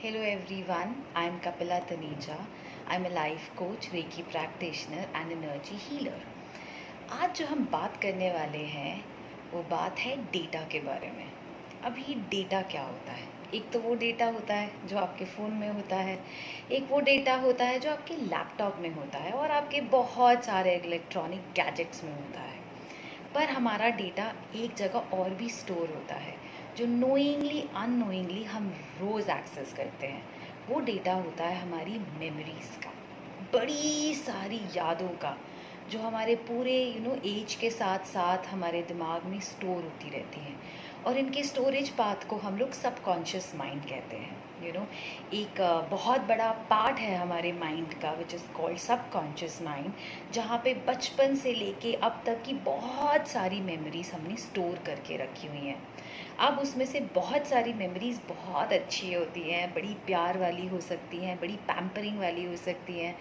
Hello everyone, I am Kapila Taneja. I am a life coach, Reiki practitioner and energy healer. आज जो हम बात करने वाले हैं वो बात है डेटा के बारे में। अभी डेटा क्या होता है? एक तो वो डेटा होता है जो आपके फ़ोन में होता है, एक वो डेटा होता है जो आपके लैपटॉप में होता है और आपके बहुत सारे इलेक्ट्रॉनिक गैजेट्स में होता है। पर हमारा डेटा एक जगह और भी स्टोर होता है जो नोइंगली अननोइंगली हम रोज़ एक्सेस करते हैं। वो डेटा होता है हमारी मेमोरीज़ का, बड़ी सारी यादों का, जो हमारे पूरे एज के साथ साथ हमारे दिमाग में स्टोर होती रहती हैं। और इनके स्टोरेज पाथ को हम लोग सबकॉन्शियस माइंड कहते हैं। एक बहुत बड़ा पार्ट है हमारे माइंड का which is called subconscious mind, जहाँ पे बचपन से लेके अब तक की बहुत सारी मेमोरीज हमने स्टोर करके रखी हुई हैं। अब उसमें से बहुत सारी मेमोरीज़ बहुत अच्छी होती हैं, बड़ी प्यार वाली हो सकती हैं, बड़ी पैम्परिंग वाली हो सकती हैं,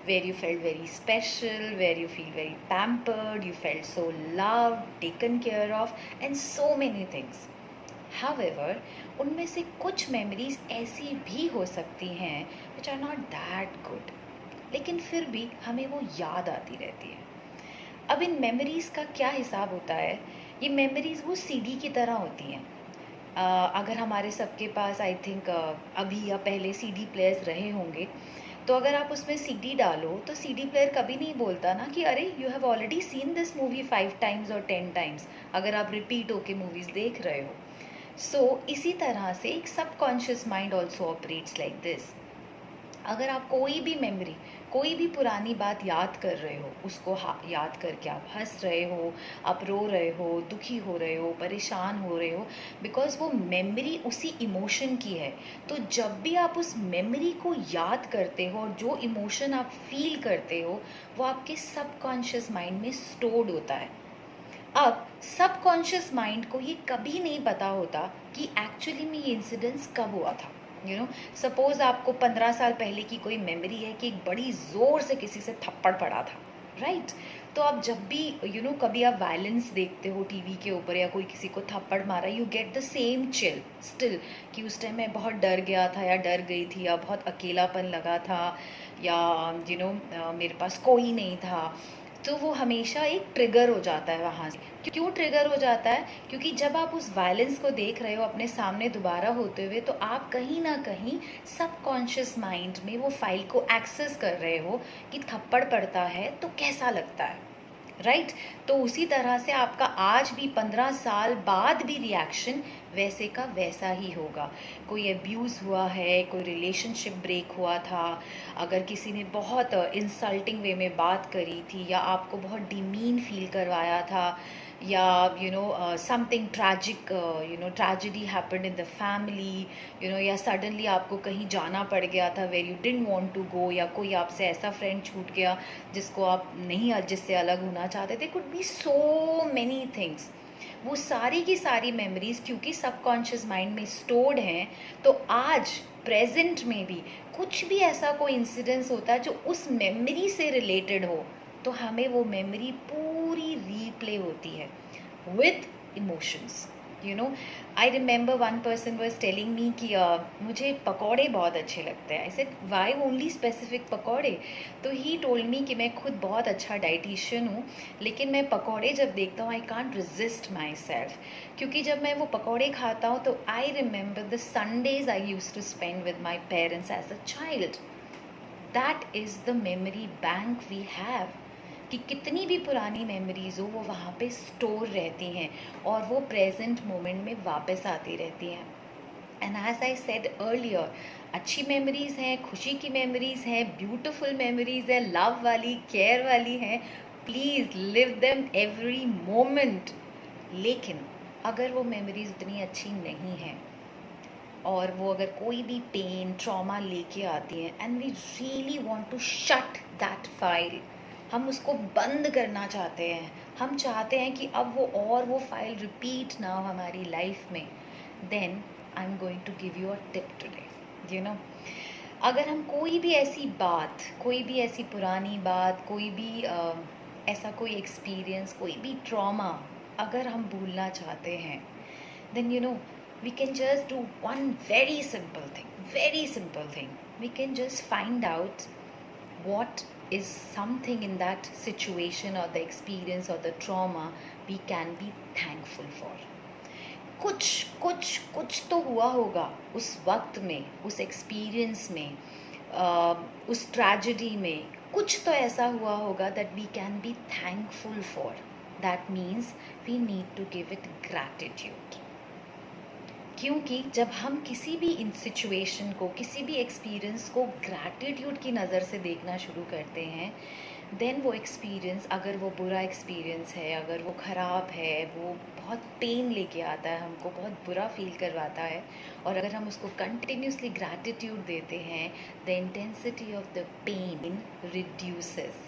where you felt very special, where you feel very pampered, you felt so love, taken care of and so many things. However उनमें से कुछ मेमोरीज ऐसी भी हो सकती हैं which are not that good, लेकिन फिर भी हमें वो याद आती रहती है। अब इन मेमोरीज़ का क्या हिसाब होता है? ये मेमोरीज़ वो सीडी की तरह होती हैं। अगर हमारे सबके पास आई थिंक अभी या पहले सीडी प्लेयर्स रहे होंगे, तो अगर आप उसमें सीडी डालो तो सीडी प्लेयर कभी नहीं बोलता ना कि अरे you have already seen this movie 5 times और 10 टाइम्स, अगर आप रिपीट होके मूवीज़ देख रहे हो। इसी तरह से एक subconscious mind also operates like this. अगर आप कोई भी मेमोरी, कोई भी पुरानी बात याद कर रहे हो, उसको याद करके आप हंस रहे हो, आप रो रहे हो, दुखी हो रहे हो, परेशान हो रहे हो, बिकॉज वो मेमोरी उसी इमोशन की है। तो जब भी आप उस मेमोरी को याद करते हो और जो इमोशन आप फील करते हो, वो आपके सबकॉन्शियस माइंड में स्टोर्ड होता है। अब सबकॉन्शियस माइंड को ये कभी नहीं पता होता कि एक्चुअली में ये इंसिडेंस कब हुआ था। सपोज आपको 15 साल पहले की कोई मेमोरी है कि एक बड़ी ज़ोर से किसी से थप्पड़ पड़ा था, राइट? तो आप जब भी कभी आप वायलेंस देखते हो टीवी के ऊपर या कोई किसी को थप्पड़ मारा, you get the same chill still कि उस टाइम मैं बहुत डर गया था या डर गई थी या बहुत अकेलापन लगा था या मेरे पास कोई नहीं था। तो वो हमेशा एक ट्रिगर हो जाता है वहाँ से। क्यों ट्रिगर हो जाता है? क्योंकि जब आप उस वायलेंस को देख रहे हो अपने सामने दोबारा होते हुए, तो आप कहीं ना कहीं सबकॉन्शियस माइंड में वो फाइल को एक्सेस कर रहे हो कि थप्पड़ पड़ता है तो कैसा लगता है, राइट? तो उसी तरह से आपका आज भी 15 साल बाद भी रिएक्शन वैसे का वैसा ही होगा। कोई अब्यूज़ हुआ है, कोई रिलेशनशिप ब्रेक हुआ था, अगर किसी ने बहुत इंसल्टिंग वे में बात करी थी या आपको बहुत डिमीन फील करवाया था, या something tragic tragedy happened in the family, या सडनली आपको कहीं जाना पड़ गया था where you didn't want to go, या कोई आपसे ऐसा फ्रेंड छूट गया जिसको आप नहीं, जिससे अलग होना चाहते थे। Could be so many things. वो सारी की सारी मेमोरीज क्योंकि सबकॉन्शियस माइंड में स्टोर्ड हैं, तो आज प्रेजेंट में भी कुछ भी ऐसा कोई इंसिडेंस होता है जो उस मेमोरी से रिलेटेड हो, तो हमें वो मेमोरी पूरी रीप्ले होती है with emotions. I remember one person was telling me कि मुझे पकौड़े बहुत अच्छे लगते हैं। I said why only specific पकौड़े? तो ही टोल्ड मी कि मैं खुद बहुत अच्छा डाइटिशियन हूँ, लेकिन मैं पकौड़े जब देखता हूँ I can't resist myself, क्योंकि जब मैं वो पकौड़े खाता हूँ तो I remember the Sundays I use to spend with my parents as a child. That is the memory bank we have, कि कितनी भी पुरानी मेमोरीज हो वो वहाँ पे स्टोर रहती हैं और वो प्रेजेंट मोमेंट में वापस आती रहती हैं। And as I said earlier, अच्छी मेमोरीज हैं, खुशी की मेमोरीज हैं, ब्यूटिफुल मेमोरीज हैं, लव वाली, केयर वाली हैं। Please live them every moment. लेकिन अगर वो मेमोरीज उतनी अच्छी नहीं हैं और वो अगर कोई भी पेन ट्रॉमा लेके आती हैं and we really want to shut that file, हम उसको बंद करना चाहते हैं, हम चाहते हैं कि अब वो फाइल रिपीट ना हो हमारी लाइफ में, then I am going to give you a tip today. अगर हम कोई भी ऐसी बात, कोई भी ऐसी पुरानी बात, कोई भी ऐसा कोई एक्सपीरियंस, कोई भी ट्रॉमा अगर हम भूलना चाहते हैं, then we can just do one very simple thing, very simple thing. We can just find out what is something in that situation or the experience or the trauma we can be thankful for. कुछ कुछ कुछ तो हुआ होगा उस वक्त में, उस एक्सपीरियंस में, उस ट्रेजेडी में कुछ तो ऐसा हुआ होगा that we can be thankful for. That means we need to give it gratitude. क्योंकि जब हम किसी भी इन सिचुएशन को, किसी भी एक्सपीरियंस को ग्रैटिट्यूड की नज़र से देखना शुरू करते हैं, देन वो एक्सपीरियंस, अगर वो बुरा एक्सपीरियंस है, अगर वो ख़राब है, वो बहुत पेन लेके आता है, हमको बहुत बुरा फील करवाता है, और अगर हम उसको कंटिन्यूसली ग्रैटिट्यूड देते हैं, the intensity of the pain reduces.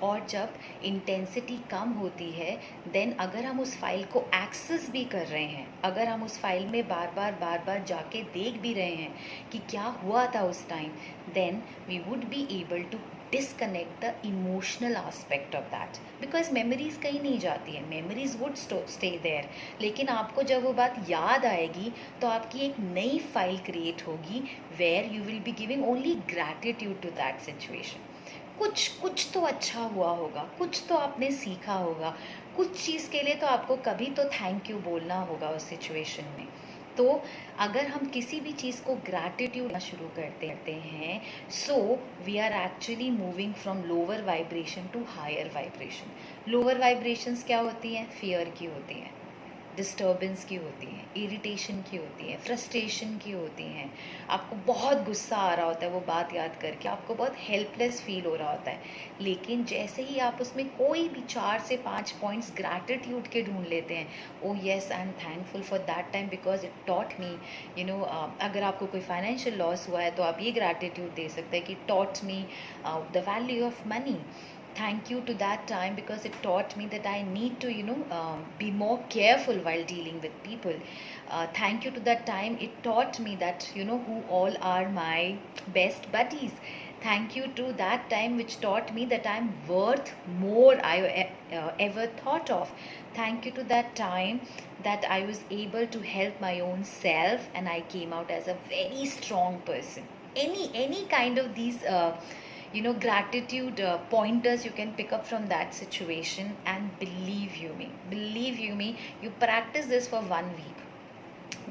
और जब इंटेंसिटी कम होती है, देन अगर हम उस फाइल को एक्सेस भी कर रहे हैं, अगर हम उस फाइल में बार बार जाके देख भी रहे हैं कि क्या हुआ था उस time, then we would be able to disconnect the emotional aspect of that. Because memories कहीं नहीं जाती है, मेमोरीज वुड स्टे देयर. लेकिन आपको जब वो बात याद आएगी तो आपकी एक नई फाइल क्रिएट होगी where you will be giving only gratitude to that situation. कुछ तो अच्छा हुआ होगा, कुछ तो आपने सीखा होगा, कुछ चीज़ के लिए तो आपको कभी तो थैंक यू बोलना होगा उस सिचुएशन में. तो अगर हम किसी भी चीज़ को ग्रैटिट्यूड शुरू करते हैं, so we are actually moving from lower vibration to higher vibration. Lower vibrations क्या होती हैं? फियर की होती हैं, डिस्टर्बेंस की होती हैं, इरिटेशन की होती हैं, फ्रस्ट्रेशन की होती हैं. आपको बहुत गुस्सा आ रहा होता है वो बात याद करके, आपको बहुत हेल्पलेस फील हो रहा होता है. लेकिन जैसे ही आप उसमें कोई भी 4 से 5 पॉइंट्स ग्रैटिट्यूड के ढूंढ लेते हैं, oh yes I am thankful for that time because it taught me, you know, अगर आपको कोई फाइनेंशियल लॉस हुआ है तो आप ये ग्रैटिट्यूड दे सकते हैं कि taught me the value of money. Thank you to that time because it taught me that I need to, be more careful while dealing with people. Thank you to that time, it taught me that, who all are my best buddies. Thank you to that time which taught me that I'm worth more I ever thought of. Thank you to that time that I was able to help my own self and I came out as a very strong person. Any kind of these gratitude pointers you can pick up from that situation, and believe you me, you practice this for 1 week,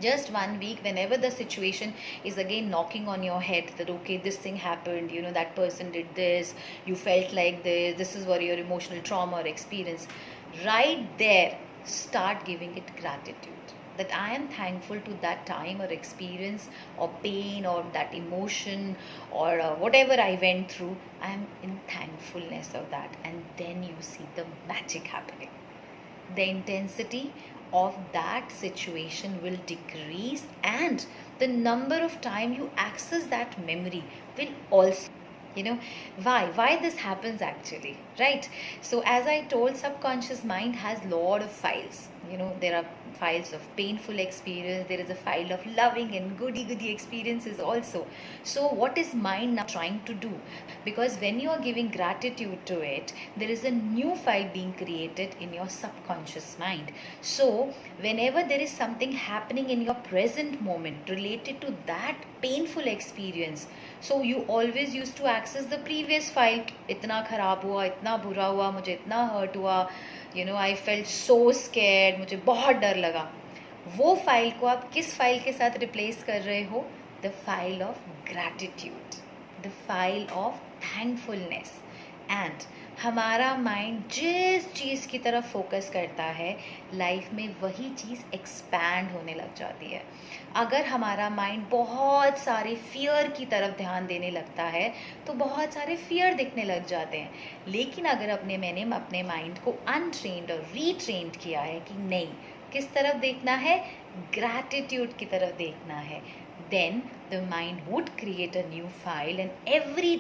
just 1 week. Whenever the situation is again knocking on your head that okay, this thing happened, that person did this, you felt like this is what your emotional trauma or experience, right there start giving it gratitude, that I am thankful to that time or experience or pain or that emotion or whatever I went through. I am in thankfulness of that, and then you see the magic happening. The intensity of that situation will decrease, and the number of time you access that memory will also, why this happens actually, right? So as I told, subconscious mind has lot of files. There are files of painful experience, there is a file of loving and goody experiences also. So what is mind now trying to do? Because when you are giving gratitude to it, there is a new file being created in your subconscious mind. So whenever there is something happening in your present moment related to that painful experience, so you always used to access the previous file. इतना खराब हुआ, इतना बुरा हुआ, मुझे इतना hurt हुआ, I felt so scared, मुझे बहुत डर लगा. वो फाइल को आप किस फाइल के साथ रिप्लेस कर रहे हो? The file of gratitude, the file of thankfulness. And हमारा माइंड जिस चीज़ की तरफ फोकस करता है, लाइफ में वही चीज़ एक्सपैंड होने लग जाती है. अगर हमारा माइंड बहुत सारे फियर की तरफ ध्यान देने लगता है तो बहुत सारे फियर दिखने लग जाते हैं. लेकिन अगर मैंने अपने माइंड को अनट्रेन्ड और रीट्रेन्ड किया है कि नहीं, किस तरफ देखना है? ग्रैटिट्यूड की तरफ देखना है, then the mind would create a new file, and every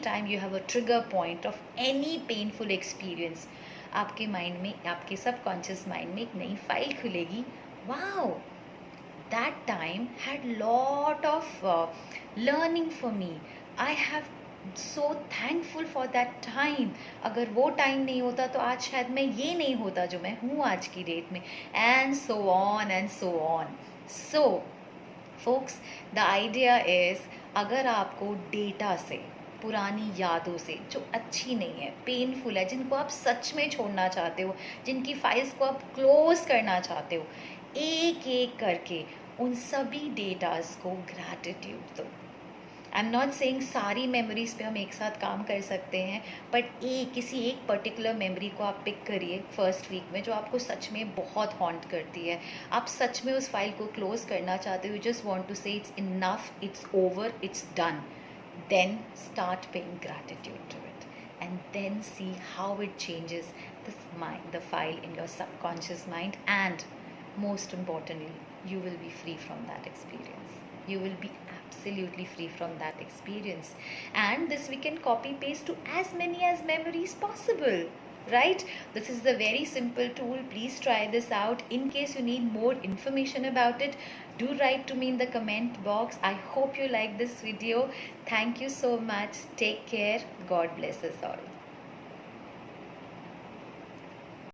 time you have a trigger point of any painful experience, आपके माइंड में, आपके सबकॉन्शियस माइंड में एक नई फाइल खुलेगी. wow, that time had lot of learning for me. I have so thankful for that time. अगर वो time नहीं होता तो आज शायद मैं ये नहीं होता जो मैं हूँ आज की डेट में, and so on and so on. So focus, the idea is, अगर आपको डेटा से, पुरानी यादों से जो अच्छी नहीं है, पेनफुल है, जिनको आप सच में छोड़ना चाहते हो, जिनकी फाइल्स को आप क्लोज करना चाहते हो, एक एक करके उन सभी डेटास को ग्रैटिट्यूड दो। आई एम नॉट सेइंग सारी मेमोरीज पे हम एक साथ काम कर सकते हैं, बट किसी एक पर्टिकुलर मेमोरी को आप पिक करिए फर्स्ट वीक में, जो आपको सच में बहुत हॉन्ट करती है, आप सच में उस फाइल को क्लोज करना चाहते हो, यू जस्ट वॉन्ट टू से it's enough, it's over, it's done. Then start paying gratitude to it, and then see how it changes the file in your subconscious mind, and most importantly, you will be free from that experience. You will be absolutely free from that experience, and this we can copy paste to as many as memories possible, right? This is the very simple tool. Please try this out. In case you need more information about it, do write to me in the comment box. I hope you like this video. Thank you so much. Take care. God bless us all.